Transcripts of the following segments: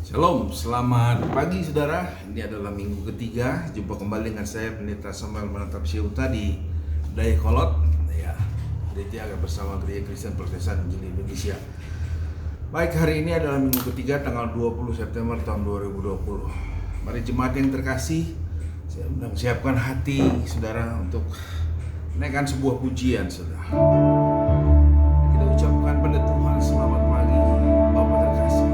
Shalom, selamat pagi saudara. Ini adalah minggu ketiga. Jumpa kembali dengan saya Pendeta Samuel Manantap Syeuta di Dayakolot, ya, Gereja bersama Gereja Kristen Protestan Injil Indonesia. Baik, hari ini adalah minggu ketiga tanggal 20 September tahun 2020. Mari jemaat yang terkasih, saya siapkan hati saudara untuk menaikkan sebuah pujian saudara. Kita ucapkan pada Tuhan selamat pagi Bapa terkasih.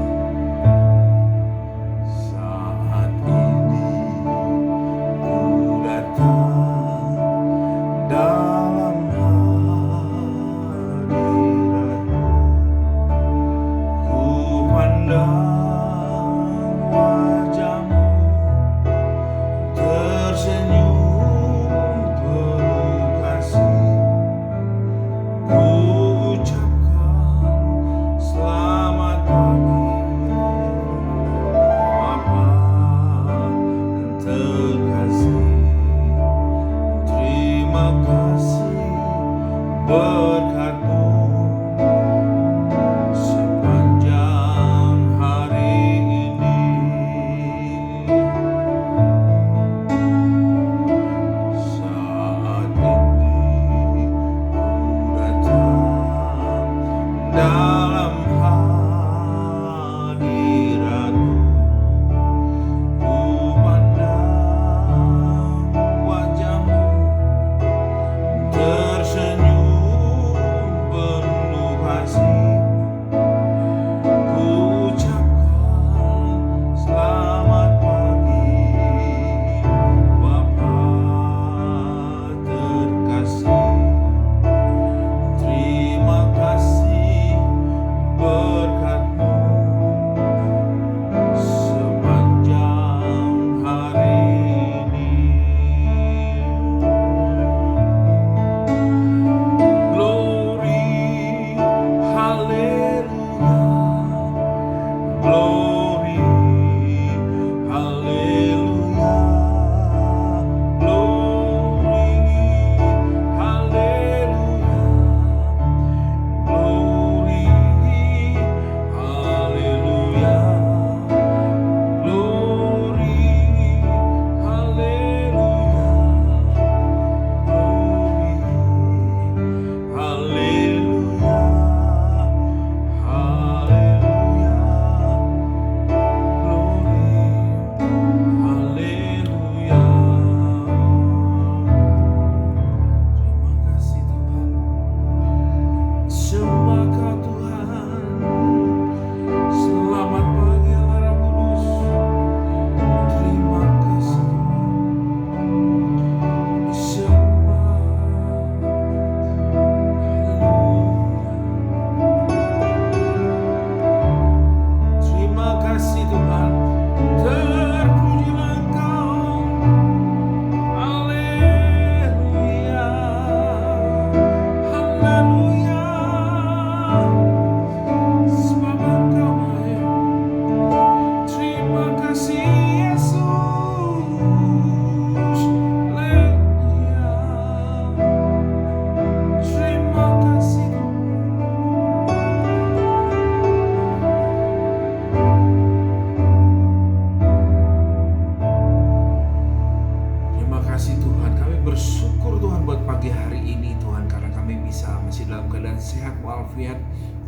Sehat walafiat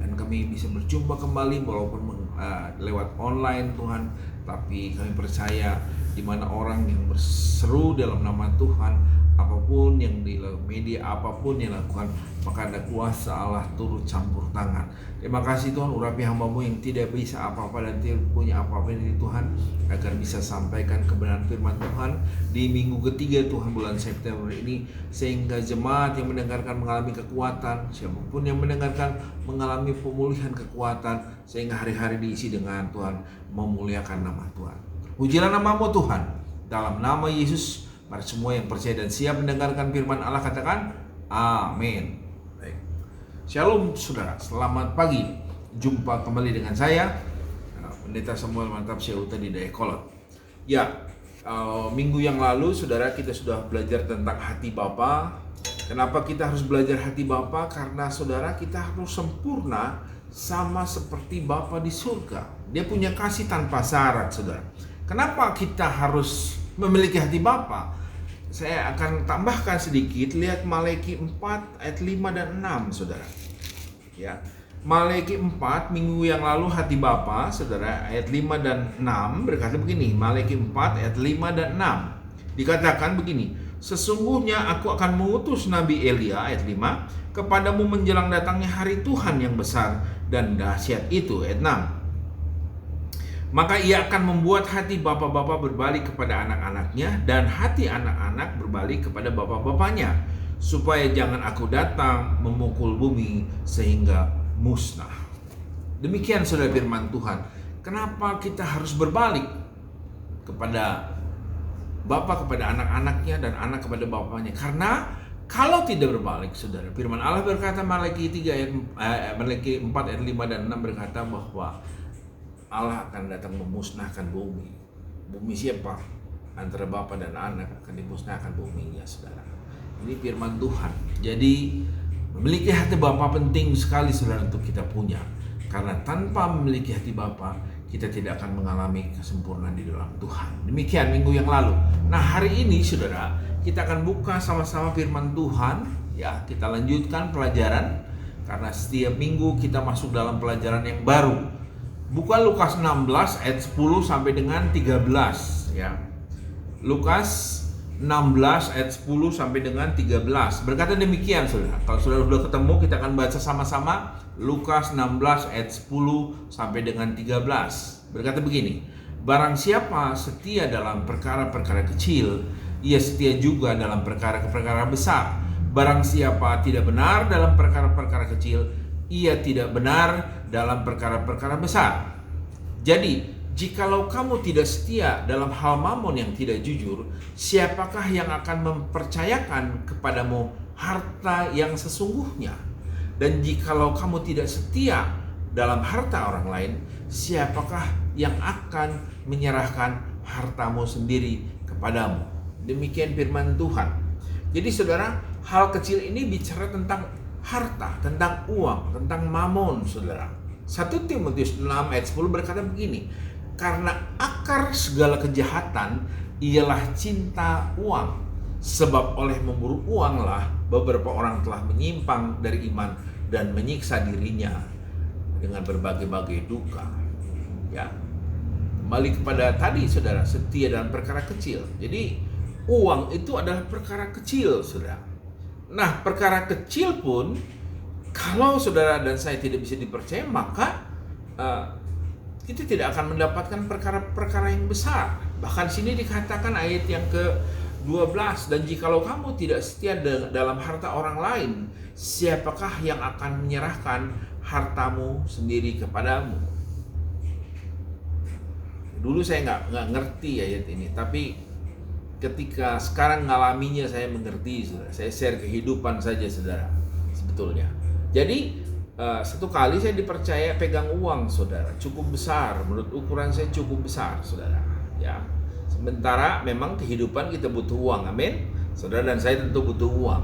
dan kami bisa berjumpa kembali walaupun lewat online Tuhan, tapi kami percaya di mana orang yang berseru dalam nama Tuhan, apapun yang di media apapun yang lakukan, maka ada kuasa Allah turut campur tangan. Terima kasih Tuhan, urapi hamba-Mu yang tidak bisa apa-apa dan tidak punya apa-apa dari Tuhan, agar bisa sampaikan kebenaran firman Tuhan di minggu ketiga Tuhan bulan September ini, sehingga jemaat yang mendengarkan mengalami kekuatan, siapapun yang mendengarkan mengalami pemulihan kekuatan, sehingga hari-hari diisi dengan Tuhan memuliakan nama Tuhan. Pujilah nama-Mu Tuhan, dalam nama Yesus. Mari semua yang percaya dan siap mendengarkan firman Allah katakan amin. Baik. Shalom saudara, selamat pagi. Jumpa kembali dengan saya Pendeta Samuel Manantap Syeuta di Dayakolot. Ya, minggu yang lalu saudara kita sudah belajar tentang hati Bapa. Kenapa kita harus belajar hati Bapa? Karena saudara kita harus sempurna sama seperti Bapa di surga. Dia punya kasih tanpa syarat, saudara. Kenapa kita harus memiliki hati Bapa? Saya akan tambahkan sedikit, lihat Malaki 4 ayat 5 dan 6, saudara. Ya. Malaki 4 minggu yang lalu hati Bapa, saudara, ayat 5 dan 6 berkata begini. Malaki 4 ayat 5 dan 6. Dikatakan begini, sesungguhnya aku akan mengutus Nabi Elia, ayat 5, kepadamu menjelang datangnya hari Tuhan yang besar dan dahsyat itu, ayat 6. Maka ia akan membuat hati bapak-bapak berbalik kepada anak-anaknya dan hati anak-anak berbalik kepada bapak-bapaknya, supaya jangan aku datang memukul bumi sehingga musnah. Demikian saudara firman Tuhan. Kenapa kita harus berbalik kepada bapak kepada anak-anaknya dan anak kepada bapaknya? Karena kalau tidak berbalik, saudara, firman Allah berkata Malaki 4 ayat 5 dan 6 berkata bahwa Allah akan datang memusnahkan bumi. Bumi siapa? Antara bapa dan anak akan dimusnahkan buminya, saudara. Ini firman Tuhan. Jadi memiliki hati Bapa penting sekali, saudara, untuk kita punya. Karena tanpa memiliki hati Bapa, kita tidak akan mengalami kesempurnaan di dalam Tuhan. Demikian minggu yang lalu. Nah, hari ini, saudara, kita akan buka sama-sama firman Tuhan. Ya, kita lanjutkan pelajaran. Karena setiap minggu kita masuk dalam pelajaran yang baru. Buka Lukas 16 ayat 10 sampai dengan 13, ya. Lukas 16 ayat 10 sampai dengan 13. Berkata demikian, saudara. Kalau saudara sudah ketemu, kita akan baca sama-sama Lukas 16 ayat 10 sampai dengan 13. Berkata begini, barang siapa setia dalam perkara-perkara kecil, ia setia juga dalam perkara-perkara besar. Barang siapa tidak benar dalam perkara-perkara kecil, ia tidak benar dalam perkara-perkara besar. Jadi, jikalau kamu tidak setia dalam hal mamon yang tidak jujur, siapakah yang akan mempercayakan kepadamu harta yang sesungguhnya? Dan jikalau kamu tidak setia dalam harta orang lain, siapakah yang akan menyerahkan hartamu sendiri kepadamu? Demikian firman Tuhan. Jadi saudara, hal kecil ini bicara tentang harta, tentang uang, tentang mamon, saudara. 1 Timotius 6 ayat 10 berkata begini, karena akar segala kejahatan ialah cinta uang, sebab oleh memburu uanglah beberapa orang telah menyimpang dari iman dan menyiksa dirinya dengan berbagai-bagai duka. Ya, kembali kepada tadi, saudara, setia dalam perkara kecil. Jadi uang itu adalah perkara kecil, saudara. Nah, perkara kecil pun, kalau saudara dan saya tidak bisa dipercaya, maka kita tidak akan mendapatkan perkara-perkara yang besar. Bahkan sini dikatakan ayat yang ke-12, dan jikalau kamu tidak setia dalam harta orang lain, siapakah yang akan menyerahkan hartamu sendiri kepadamu? Dulu saya nggak ngerti ayat ini, tapi ketika sekarang ngalaminya saya mengerti, saudara. Saya share kehidupan saja, saudara, sebetulnya. Jadi satu kali saya dipercaya pegang uang, saudara, cukup besar. Menurut ukuran saya cukup besar, saudara. Ya, sementara memang kehidupan kita butuh uang, amin. Saudara dan saya tentu butuh uang.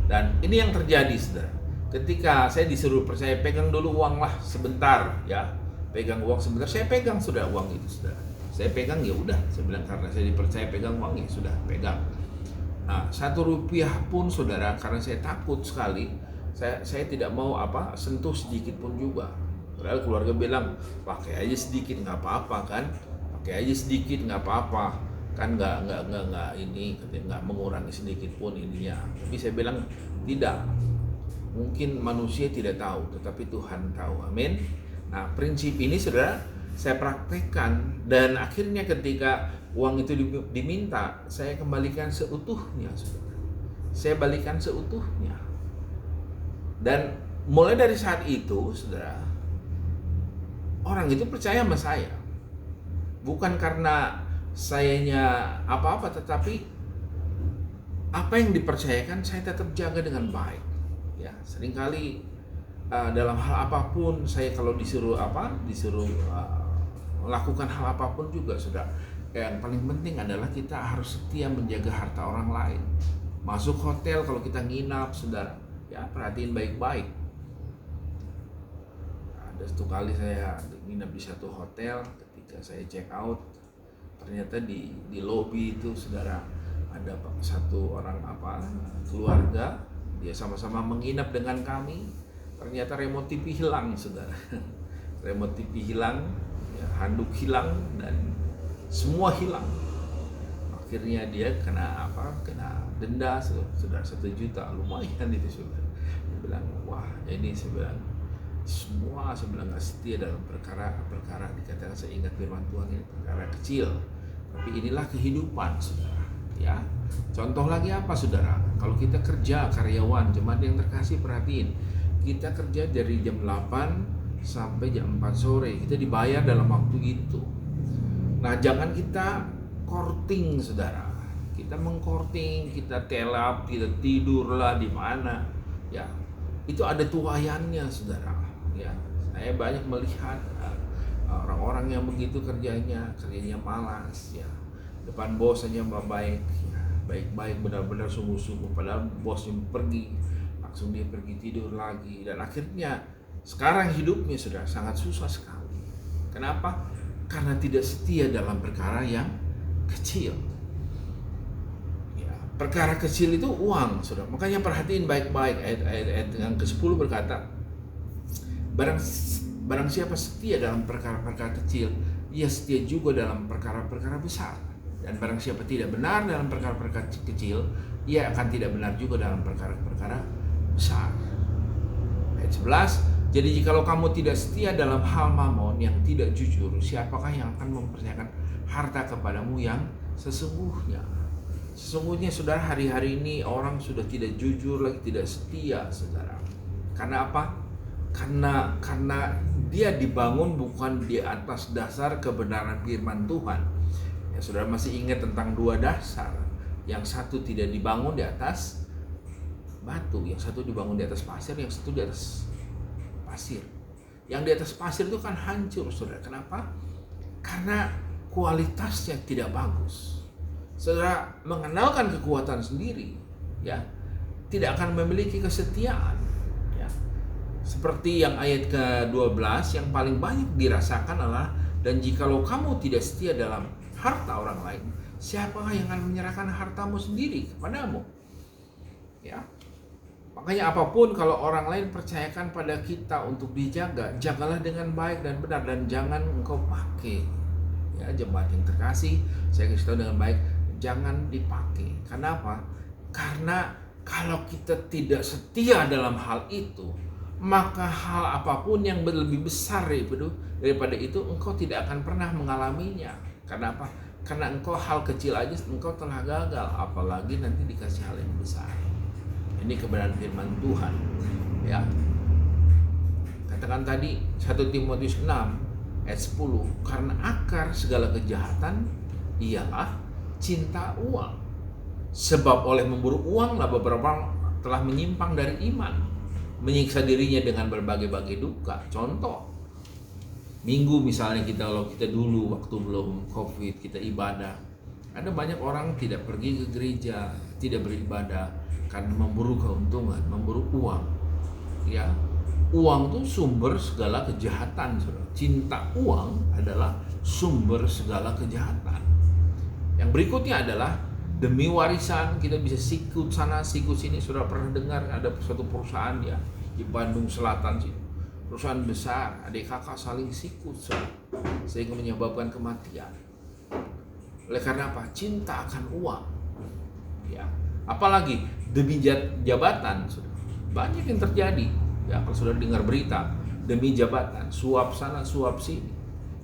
Dan ini yang terjadi, saudara. Ketika saya disuruh percaya pegang dulu uang lah sebentar, ya, pegang uang sebentar, saya pegang sudah uang itu, saudara. Saya pegang, ya udah, saya bilang karena saya dipercaya pegang uang, ya sudah pegang. Nah, 1 rupiah pun, saudara, karena saya takut sekali, saya tidak mau sentuh sedikit pun juga. Padahal keluarga bilang pakai aja sedikit nggak apa-apa kan, pakai aja sedikit nggak apa-apa kan, nggak ini, nggak mengurangi sedikit pun ininya. Tapi saya bilang tidak, mungkin manusia tidak tahu, tetapi Tuhan tahu, amin. Nah, prinsip ini, saudara, saya praktekkan, dan akhirnya ketika uang itu diminta, saya kembalikan seutuhnya, saudara. Saya balikan seutuhnya. Dan mulai dari saat itu, saudara, orang itu percaya sama saya. Bukan karena sayanya apa-apa, tetapi apa yang dipercayakan saya tetap jaga dengan baik. Ya, seringkali dalam hal apapun saya kalau disuruh melakukan hal apapun juga, saudara, yang paling penting adalah kita harus setia menjaga harta orang lain. Masuk hotel kalau kita nginap, saudara, ya perhatiin baik-baik. Ada satu kali saya nginap di satu hotel, ketika saya check out, ternyata di lobi itu saudara ada satu orang keluarga, dia sama-sama menginap dengan kami. Ternyata remote TV hilang saudara. Remote TV hilang, ya, handuk hilang, dan semua hilang. Akhirnya dia kena denda saudara 1 juta, lumayan itu saudara. Dia bilang, wah ini sebenarnya semua sebenarnya nggak setia dalam perkara dikatakan, saya ingat firman Tuhan, ini perkara kecil, tapi inilah kehidupan saudara. Ya, contoh lagi apa saudara? Kalau kita kerja karyawan, jemaat yang terkasih perhatiin, kita kerja dari jam 8 sampai jam 4 sore, kita dibayar dalam waktu itu. Nah, jangan kita korting saudara. Kita mengkorting, kita telap, kita tidurlah di mana. Ya, itu ada tuayannya saudara. Ya, saya banyak melihat orang-orang yang begitu kerjanya malas, ya. Depan bos saja baik, ya, baik-baik, benar-benar sungguh-sungguh, padahal bosnya pergi, langsung dia pergi tidur lagi, dan akhirnya sekarang hidupnya sudah sangat susah sekali. Kenapa? Karena tidak setia dalam perkara yang kecil. Ya, perkara kecil itu uang, saudara. Makanya perhatiin baik-baik ayat yang ke-10 berkata, Barang siapa setia dalam perkara-perkara kecil, ia setia juga dalam perkara-perkara besar. Dan barang siapa tidak benar dalam perkara-perkara kecil, ia akan tidak benar juga dalam perkara-perkara besar. Ayat 11, jadi jikalau kamu tidak setia dalam hal mamon yang tidak jujur, siapakah yang akan mempercayakan harta kepadamu yang sesungguhnya? Sesungguhnya saudara, hari-hari ini orang sudah tidak jujur lagi, tidak setia saudara. Karena apa? Karena dia dibangun bukan di atas dasar kebenaran firman Tuhan. Ya, saudara masih ingat tentang 2 dasar. Yang satu tidak dibangun di atas batu, yang satu dibangun di atas pasir, yang satu di atas pasir. Yang di atas pasir itu kan hancur saudara. Kenapa? Karena kualitasnya tidak bagus. Saudara mengenalkan kekuatan sendiri, ya, tidak akan memiliki kesetiaan. Seperti yang ayat ke-12 yang paling banyak dirasakan adalah, dan jikalau kamu tidak setia dalam harta orang lain, siapakah yang akan menyerahkan hartamu sendiri kepadamu? Ya. Makanya apapun kalau orang lain percayakan pada kita untuk dijaga, jagalah dengan baik dan benar, dan jangan engkau pakai. Ya, jemaat yang terkasih, saya kasih tahu dengan baik, jangan dipakai. Kenapa? Karena kalau kita tidak setia dalam hal itu, maka hal apapun yang lebih besar daripada itu engkau tidak akan pernah mengalaminya. Karena apa? Karena engkau hal kecil aja engkau telah gagal, apalagi nanti dikasih hal yang besar. Ini kebenaran firman Tuhan, ya. Katakan tadi 1 Timotius 6 ayat 10, karena akar segala kejahatan ialah cinta uang. Sebab oleh memburu uang lah beberapa telah menyimpang dari iman, menyiksa dirinya dengan berbagai-bagai duka. Contoh, minggu misalnya kalau kita dulu waktu belum COVID, kita ibadah, ada banyak orang tidak pergi ke gereja, tidak beribadah karena memburu keuntungan, memburu uang. Ya, uang itu sumber segala kejahatan, saudara. Cinta uang adalah sumber segala kejahatan. Yang berikutnya adalah demi warisan, kita bisa sikut sana, sikut sini. Sudah pernah dengar ada suatu perusahaan ya di Bandung Selatan sih, perusahaan besar, adik kakak saling sikut sehingga menyebabkan kematian. Oleh karena apa? Cinta akan uang. Ya, apalagi demi jabatan, banyak yang terjadi. Ya, kalau sudah dengar berita demi jabatan, suap sana, suap sini,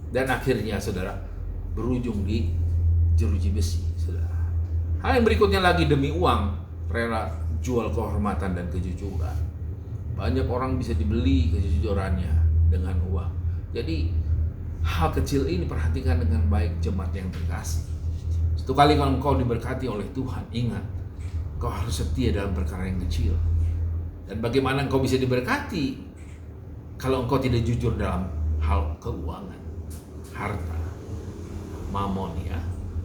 dan akhirnya saudara berujung di jeruji besi, saudara. Hal yang berikutnya lagi demi uang, rela jual kehormatan dan kejujuran. Banyak orang bisa dibeli kejujurannya dengan uang. Jadi hal kecil ini perhatikan dengan baik jemaat yang terkasih. Satu kali kalau engkau diberkati oleh Tuhan, ingat, kau harus setia dalam perkara yang kecil. Dan bagaimana engkau bisa diberkati kalau engkau tidak jujur dalam hal keuangan, harta, mamon, ya.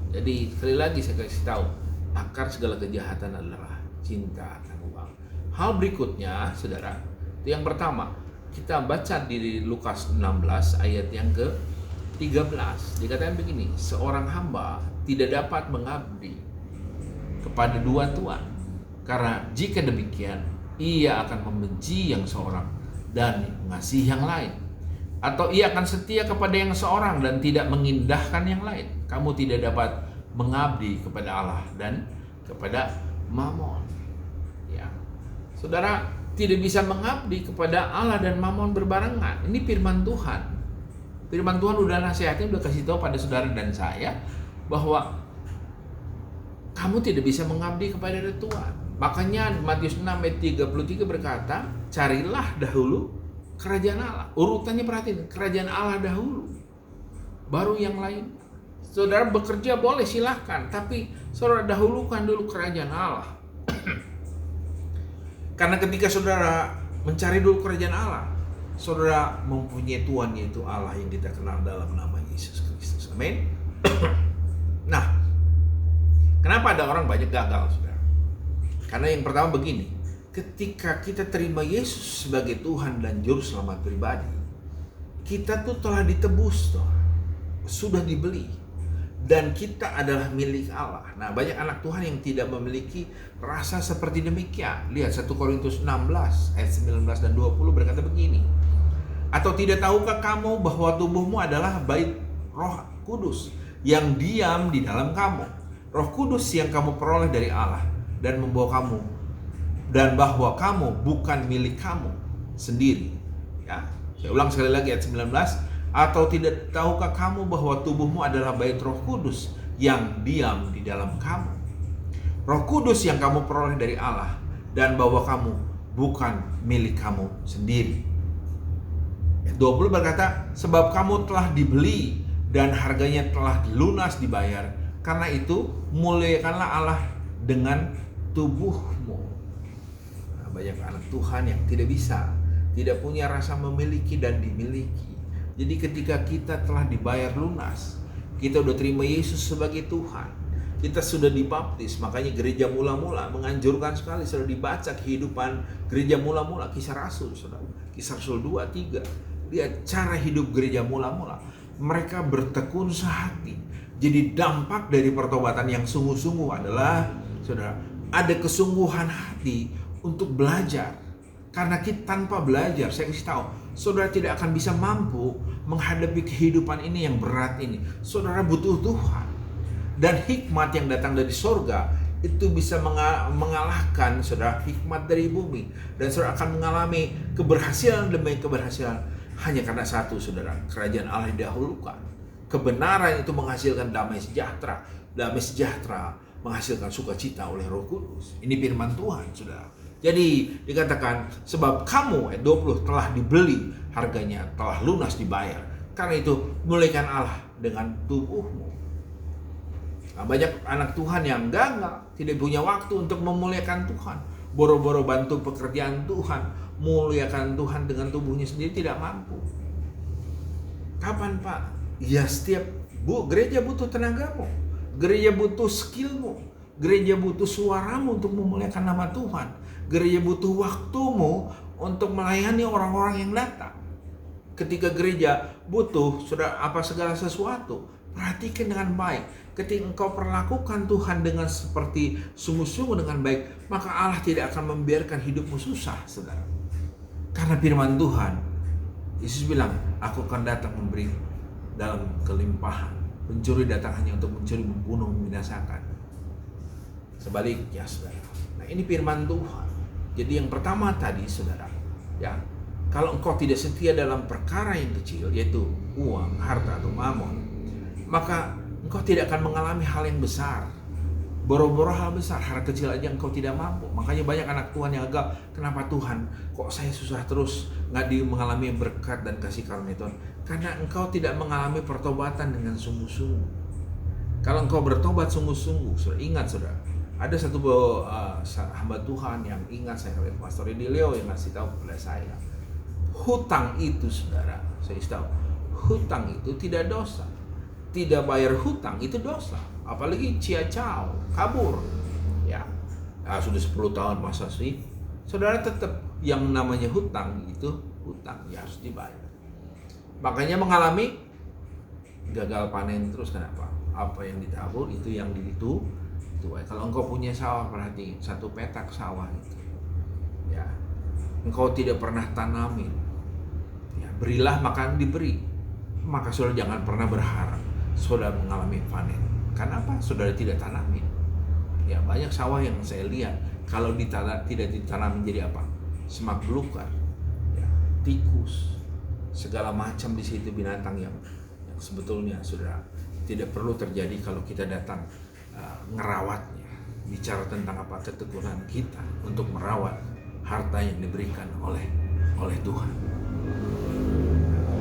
Jadi sekali lagi saya kasih tahu, akar segala kejahatan adalah cinta akan uang. Hal berikutnya, saudara, itu yang pertama, kita baca di Lukas 16 ayat yang ke-13. Dikatakan begini, seorang hamba tidak dapat mengabdi kepada dua tuan, karena jika demikian ia akan membenci yang seorang dan mengasihi yang lain, atau ia akan setia kepada yang seorang dan tidak mengindahkan yang lain. Kamu tidak dapat mengabdi kepada Allah dan kepada Mamon. Ya, saudara, tidak bisa mengabdi kepada Allah dan Mamon berbarengan. Ini firman Tuhan. Firman Tuhan udah nasihatin, udah kasih tahu pada saudara dan saya bahwa kamu tidak bisa mengabdi kepada Tuhan. Makanya Matius 6 ayat 33 berkata, carilah dahulu kerajaan Allah. Urutannya perhatiin, kerajaan Allah dahulu, baru yang lain. Saudara bekerja boleh, silahkan, tapi saudara dahulukan dulu kerajaan Allah. Karena ketika saudara mencari dulu kerajaan Allah, saudara mempunyai Tuhan, yaitu Allah yang kita kenal dalam nama Yesus Kristus. Amin. Nah, kenapa ada orang banyak gagal, saudara? Karena yang pertama begini, ketika kita terima Yesus sebagai Tuhan dan Juru Selamat pribadi, kita tuh telah ditebus, sudah dibeli. Dan kita adalah milik Allah. Nah, banyak anak Tuhan yang tidak memiliki rasa seperti demikian. Lihat 1 Korintus 16 ayat 19 dan 20 berkata begini. Atau tidak tahukah kamu bahwa tubuhmu adalah bait Roh Kudus yang diam di dalam kamu, Roh Kudus yang kamu peroleh dari Allah, dan membawa kamu, dan bahwa kamu bukan milik kamu sendiri. Ya, saya ulang sekali lagi ayat 19. Atau tidak tahukah kamu bahwa tubuhmu adalah bait Roh Kudus yang diam di dalam kamu, Roh Kudus yang kamu peroleh dari Allah, dan bahwa kamu bukan milik kamu sendiri. 20 berkata, sebab kamu telah dibeli dan harganya telah lunas dibayar. Karena itu muliakanlah Allah dengan tubuhmu. Nah, banyak anak Tuhan yang tidak bisa, tidak punya rasa memiliki dan dimiliki. Jadi ketika kita telah dibayar lunas, kita udah terima Yesus sebagai Tuhan, kita sudah dibaptis. Makanya gereja mula-mula menganjurkan sekali, sudah dibaca kehidupan gereja mula-mula, Kisah Rasul, saudara. Kisah Rasul 2, 3. Lihat cara hidup gereja mula-mula. Mereka bertekun sehati. Jadi dampak dari pertobatan yang sungguh-sungguh adalah, saudara, ada kesungguhan hati untuk belajar. Karena kita tanpa belajar, saya kasih tahu, saudara tidak akan bisa mampu menghadapi kehidupan ini yang berat ini. Saudara butuh Tuhan. Dan hikmat yang datang dari sorga itu bisa mengalahkan, saudara, hikmat dari bumi. Dan saudara akan mengalami keberhasilan demi keberhasilan hanya karena satu, saudara, kerajaan Allah didahulukan. Kebenaran itu menghasilkan damai sejahtera. Damai sejahtera menghasilkan sukacita oleh Roh Kudus. Ini firman Tuhan, saudara. Jadi dikatakan, sebab kamu, ayat 20, telah dibeli, harganya telah lunas dibayar. Karena itu muliakan Allah dengan tubuhmu. Nah, banyak anak Tuhan yang gagal, tidak punya waktu untuk memuliakan Tuhan. Boro-boro bantu pekerjaan Tuhan, muliakan Tuhan dengan tubuhnya sendiri tidak mampu. Kapan, Pak? Ya setiap gereja butuh tenagamu, gereja butuh skillmu, gereja butuh suaramu untuk memuliakan nama Tuhan. Gereja butuh waktumu untuk melayani orang-orang yang datang. Ketika gereja butuh sudah apa segala sesuatu, perhatikan dengan baik. Ketika engkau perlakukan Tuhan dengan seperti sungguh-sungguh dengan baik, maka Allah tidak akan membiarkan hidupmu susah, saudara. Karena firman Tuhan, Yesus bilang, aku akan datang memberi dalam kelimpahan. Pencuri datang hanya untuk mencuri, membunuh, membinasakan. Sebaliknya, saudara. Nah, ini firman Tuhan. Jadi yang pertama tadi, saudara, ya, kalau engkau tidak setia dalam perkara yang kecil, yaitu uang, harta atau mamon, maka engkau tidak akan mengalami hal yang besar. Boro-boro hal besar, hal kecil aja engkau tidak mampu. Makanya banyak anak Tuhan yang agak, kenapa Tuhan kok saya susah terus nggak mengalami berkat dan kasih karunia Tuhan? Karena engkau tidak mengalami pertobatan dengan sungguh-sungguh. Kalau engkau bertobat sungguh-sungguh, saudara, ingat, saudara, ada satu hamba Tuhan yang ingat saya, Pastor Edilio, yang ngasih tahu kepada saya, hutang itu, saudara, saya tahu, hutang itu tidak dosa. Tidak bayar hutang itu dosa. Apalagi ciacau, kabur. Ya, sudah 10 tahun masa sih, saudara, tetap yang namanya hutang itu hutang ya harus dibayar. Makanya mengalami gagal panen terus. Kenapa? Apa yang ditabur itu yang dituai. Kalau engkau punya sawah, perhati satu petak sawah itu, ya, engkau tidak pernah tanamin, ya, berilah maka diberi. Maka saudara jangan pernah berharap saudara mengalami panen. Karena apa? Saudara tidak tanamin. Ya, banyak sawah yang saya lihat kalau tidak ditanam jadi apa? Semak belukar, ya, tikus, segala macam di situ binatang yang sebetulnya saudara tidak perlu terjadi kalau kita datang ngerawatnya. Bicara tentang apa? Ketekunan kita untuk merawat harta yang diberikan oleh Tuhan.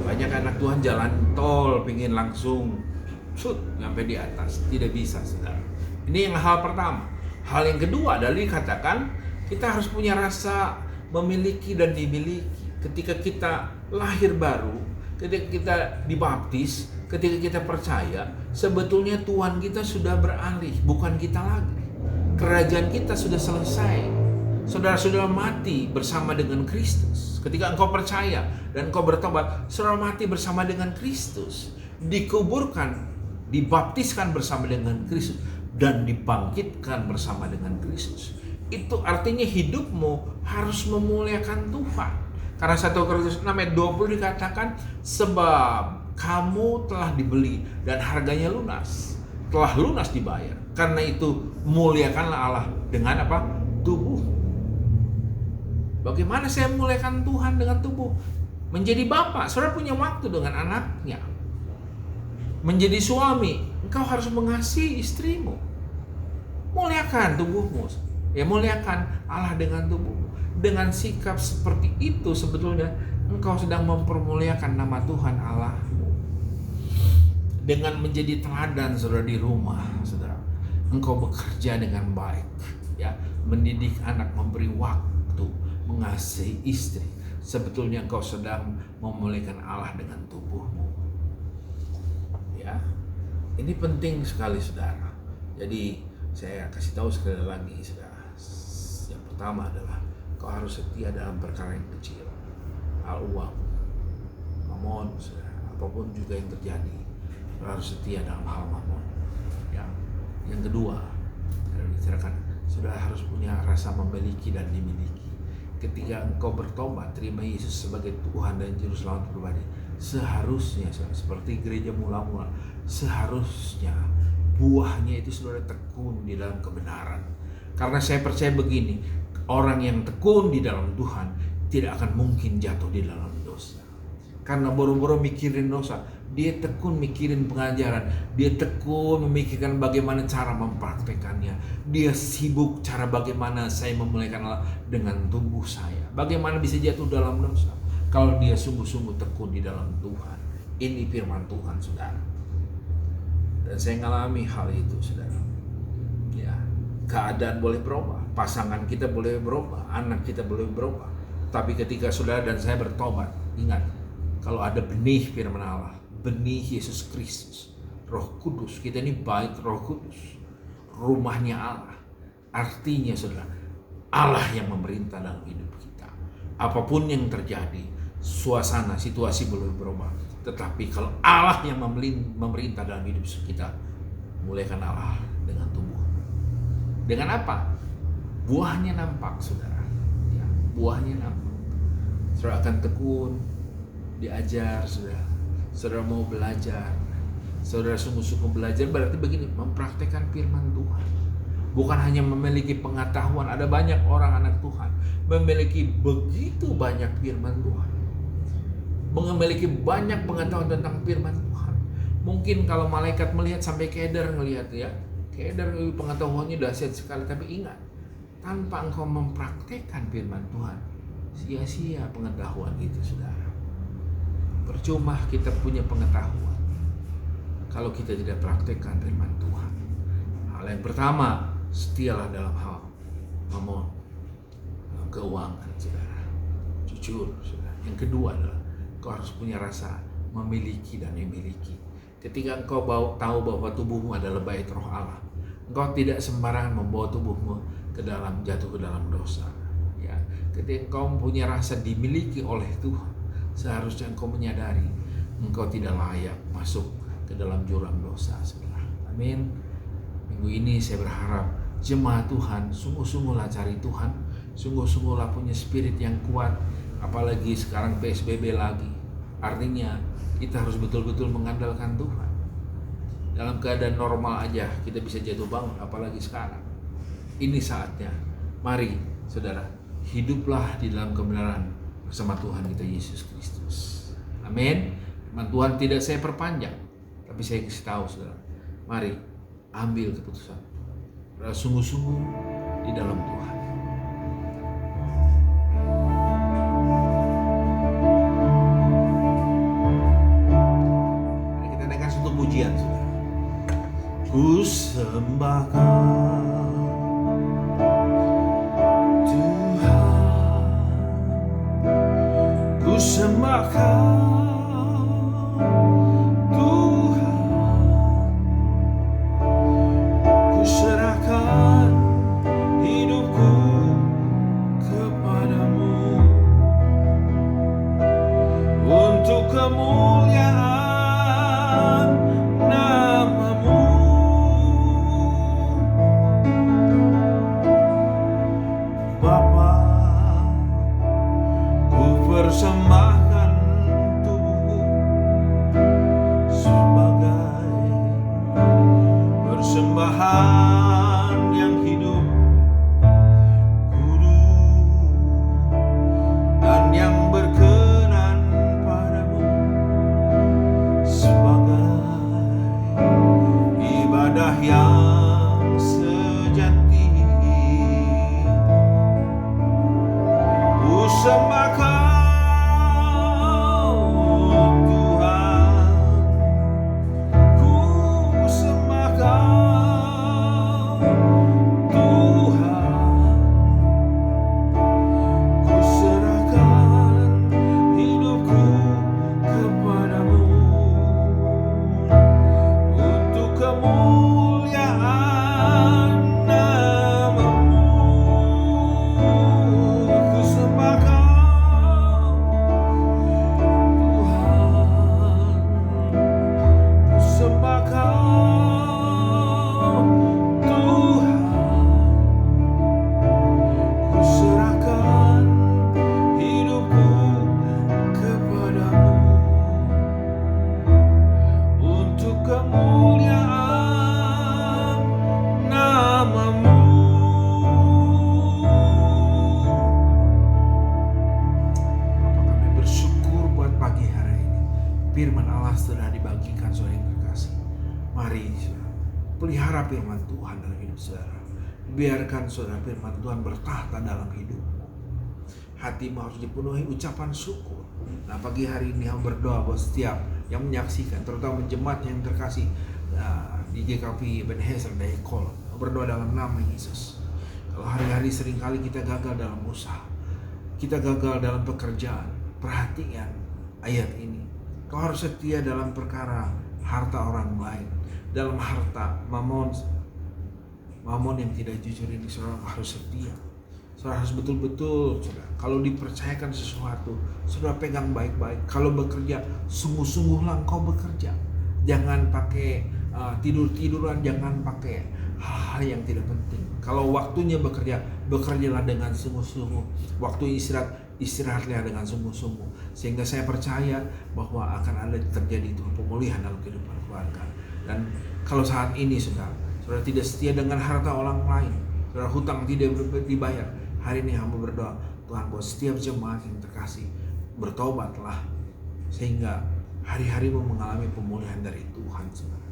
Banyak anak Tuhan jalan tol pingin langsung sampai di atas, tidak bisa saudara. Ini yang hal pertama. Hal yang kedua adalah dikatakan kita harus punya rasa memiliki dan dimiliki. Ketika kita lahir baru, ketika kita dibaptis, ketika kita percaya, sebetulnya Tuhan kita sudah beralih, bukan kita lagi. Kerajaan kita sudah selesai. Saudara sudah mati bersama dengan Kristus. Ketika engkau percaya dan engkau bertobat, saudara mati bersama dengan Kristus, dikuburkan, dibaptiskan bersama dengan Kristus, dan dibangkitkan bersama dengan Kristus. Itu artinya hidupmu harus memuliakan Tuhan. Karena 1 Korintus 6 ayat 20 dikatakan, sebab kamu telah dibeli dan harganya lunas, telah lunas dibayar. Karena itu muliakanlah Allah dengan apa? Tubuh. Bagaimana saya muliakan Tuhan dengan tubuh? Menjadi bapak, saudara punya waktu dengan anaknya. Menjadi suami, engkau harus mengasihi istrimu. Muliakan tubuhmu. Ya, muliakan Allah dengan tubuhmu. Dengan sikap seperti itu sebetulnya engkau sedang mempermuliakan nama Tuhan Allahmu. Dengan menjadi teladan saudara di rumah, saudara, engkau bekerja dengan baik, ya, mendidik anak, memberi waktu, mengasihi istri. Sebetulnya engkau sedang memuliakan Allah dengan tubuhmu. Ya, ini penting sekali saudara. Jadi saya kasih tahu sekali lagi saudara. Yang pertama adalah kau harus setia dalam perkara yang kecil, hal uang, mamon, saudara. Apapun juga yang terjadi, kau harus setia dalam hal mamon. Yang kedua, dibicarakan, saudara harus punya rasa memiliki dan dimiliki. Ketika engkau bertobat, terima Yesus sebagai Tuhan dan Juru Selamat pribadi, seharusnya seperti gereja mula-mula, seharusnya buahnya itu saudara tekun di dalam kebenaran. Karena saya percaya begini, orang yang tekun di dalam Tuhan tidak akan mungkin jatuh di dalam dosa. Karena boro-boro mikirin dosa, dia tekun mikirin pengajaran, dia tekun memikirkan bagaimana cara mempraktekannya. Dia sibuk cara bagaimana saya memuliakan Allah dengan tubuh saya. Bagaimana bisa jatuh dalam dosa kalau dia sungguh-sungguh tekun di dalam Tuhan. Ini firman Tuhan saudara. Dan saya mengalami hal itu saudara. Ya, keadaan boleh berubah, pasangan kita boleh berubah, anak kita boleh berubah. Tapi ketika saudara dan saya bertobat, ingat, kalau ada benih firman Allah, benih Yesus Kristus, Roh Kudus, kita ini baik Roh Kudus, rumahnya Allah. Artinya saudara, Allah yang memerintah dalam hidup kita. Apapun yang terjadi, suasana, situasi boleh berubah, tetapi kalau Allah yang memerintah dalam hidup kita, muliakan Allah dengan tubuh. Dengan apa? Buahnya nampak saudara, ya, buahnya nampak. Saudara akan tekun, diajar saudara. Saudara mau belajar, saudara sungguh-sungguh belajar, berarti begini, mempraktekkan firman Tuhan. Bukan hanya memiliki pengetahuan. Ada banyak orang anak Tuhan memiliki begitu banyak firman Tuhan, memiliki banyak pengetahuan tentang firman Tuhan. Mungkin kalau malaikat melihat sampai keder ngelihat, ya, keder pengetahuannya dahsyat sekali. Tapi ingat, tanpa engkau mempraktekkan firman Tuhan, sia-sia pengetahuan itu saudara. Percuma kita punya pengetahuan kalau kita tidak praktekkan firman Tuhan. Hal yang pertama, setialah dalam hal mamon, keuangan saudara, jujur saudara. Yang kedua adalah kau harus punya rasa memiliki dan memiliki. Ketika engkau tahu bahwa tubuhmu adalah bait Roh Allah, engkau tidak sembarangan membawa tubuhmu jatuh ke dalam dosa. Ya, ketika engkau punya rasa dimiliki oleh Tuhan, seharusnya engkau menyadari engkau tidak layak masuk ke dalam jurang dosa, saudara. Amin. Minggu ini saya berharap jemaat Tuhan sungguh-sungguhlah cari Tuhan, sungguh-sungguhlah punya spirit yang kuat, apalagi sekarang PSBB lagi. Artinya kita harus betul-betul mengandalkan Tuhan. Dalam keadaan normal aja kita bisa jatuh bangun, apalagi sekarang. Ini saatnya. Mari saudara, hiduplah di dalam kebenaran bersama Tuhan kita Yesus Kristus. Amin. Firman Tuhan tidak saya perpanjang, tapi saya kasih tahu saudara, mari ambil keputusan sungguh-sungguh di dalam Tuhan. Mari kita naikkan satu pujian saudara. Ku sembah Kau Tuhan, ku sembah Kau Tuhan, ku serahkan hidupku kepadamu untuk kemuliaan nama-Mu. Bapa, ku persembahkan tubuhku sebagai persembahan yang hidup, kudus, dan yang berkenan padamu, sebagai ibadah yang sejati. Ku sembah Kau Tuhan, ku sembah Kau Tuhan, ku serahkan hidupku kepadamu untuk kemuliaan nama-Mu. Ku sembah Kau Tuhan, ku sembah Kau Tuhan, ku serahkan hidupku kepadamu untuk kemuliaan nama-Mu. Bapak, kami bersyukur buat pagi hari ini. Firman Allah sudah dibagikan saudara yang terkasih. Mari saudara, pelihara firman Tuhan dalam hidup saudara. Biarkan saudara firman Tuhan bertahta dalam hidupmu. Hatimu harus dipenuhi ucapan syukur. Nah, pagi hari ini hamba berdoa buat setiap yang menyaksikan, terutama jemaat yang terkasih di GKP Ebenezer Daikol. Berdoa dalam nama Yesus. Kalau hari-hari seringkali kita gagal dalam usaha, kita gagal dalam pekerjaan, perhatikan ayat ini. Kau harus setia dalam perkara harta orang lain. Dalam harta mamon yang tidak jujur ini, saudara harus setia. Saudara harus betul-betul, saudara, kalau dipercayakan sesuatu, saudara pegang baik-baik. Kalau bekerja, sungguh-sungguhlah engkau bekerja. Jangan pakai tidur-tiduran, jangan pakai hal-hal yang tidak penting. Kalau waktunya bekerja, bekerjalah dengan sungguh-sungguh. Waktu istirahatlah dengan sungguh-sungguh. Sehingga saya percaya bahwa akan ada terjadi itu pemulihan dalam kehidupan keluarga. Dan kalau saat ini saudara tidak setia dengan harta orang lain, saudara hutang tidak dibayar, hari ini hamba berdoa, Tuhan, buat setiap jemaat yang terkasih, bertobatlah sehingga hari-harimu mengalami pemulihan dari Tuhan, saudara.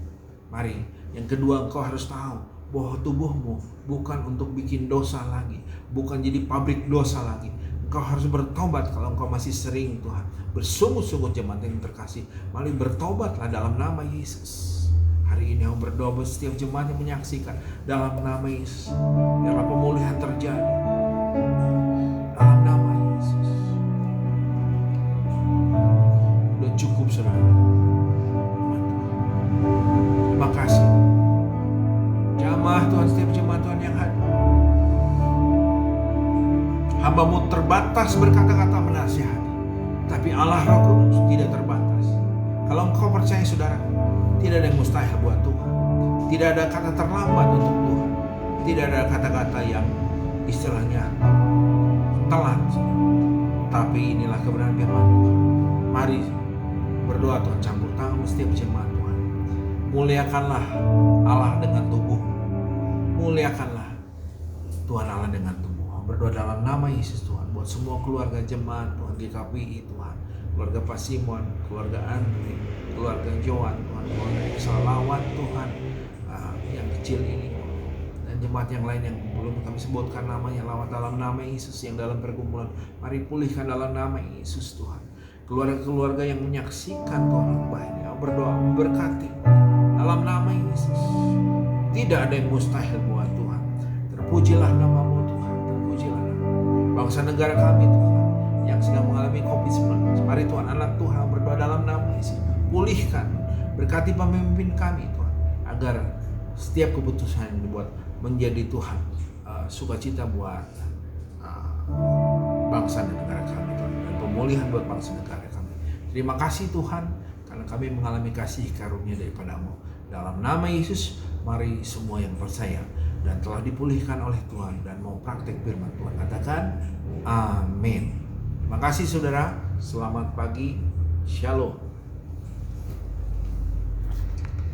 Mari, yang kedua, engkau harus tahu bahwa tubuhmu bukan untuk bikin dosa lagi, bukan jadi pabrik dosa lagi. Engkau harus bertobat kalau engkau masih sering, Tuhan. Bersungguh-sungguh jemaat yang terkasih, mari bertobatlah dalam nama Yesus. Hari ini aku berdoa buat setiap jemaat yang menyaksikan, dalam nama Yesus, biarlah pemulihan terjadi. Dalam nama Yesus. Udah cukup, saudara. Terima kasih. Jamaah Tuhan, setiap jemaat Tuhan yang hadir, hamba-Mu terbatas berkata-kata menasihati, Tapi Allah Roh Kudus tidak terbatas. Kalau engkau percaya saudara, tidak ada yang mustahil buat Tuhan. Tidak ada kata terlambat untuk Tuhan. Tidak ada kata-kata yang istilahnya telat. Tapi inilah kebenaran firman Tuhan. Mari berdoa Tuhan, campur tangan setiap jemaat Tuhan. Muliakanlah Allah dengan tubuh. Muliakanlah Tuhan Allah dengan tubuh. Berdoa dalam nama Yesus Tuhan. Buat semua keluarga jemaat Tuhan, GKPI Tuhan. Keluarga Pak Simon, keluarga Andri, keluarga Joan Tuhan, keluarga Salawat Tuhan, yang kecil ini, dan jemaat yang lain yang belum kami sebutkan namanya, lawat dalam nama Yesus yang dalam pergumulan, mari pulihkan dalam nama Yesus Tuhan. Keluarga-keluarga yang menyaksikan Tuhan khotbah ini, berdoa memberkati dalam nama Yesus. Tidak ada yang mustahil buat Tuhan. Terpujilah namamu Tuhan, terpujilah bangsa negara kami Tuhan yang sedang mengalami COVID-19. Mari Tuhan, anak Tuhan berdoa dalam nama Yesus. Pulihkan, berkati pemimpin kami Tuhan, agar setiap keputusan yang dibuat menjadi Tuhan sukacita buat bangsa dan negara kami Tuhan, dan pemulihan buat bangsa negara kami. Terima kasih Tuhan, karena kami mengalami kasih karunia daripadamu. Dalam nama Yesus, mari semua yang percaya dan telah dipulihkan oleh Tuhan dan mau praktek firman Tuhan, katakan amin. Terima kasih saudara, selamat pagi, shalom.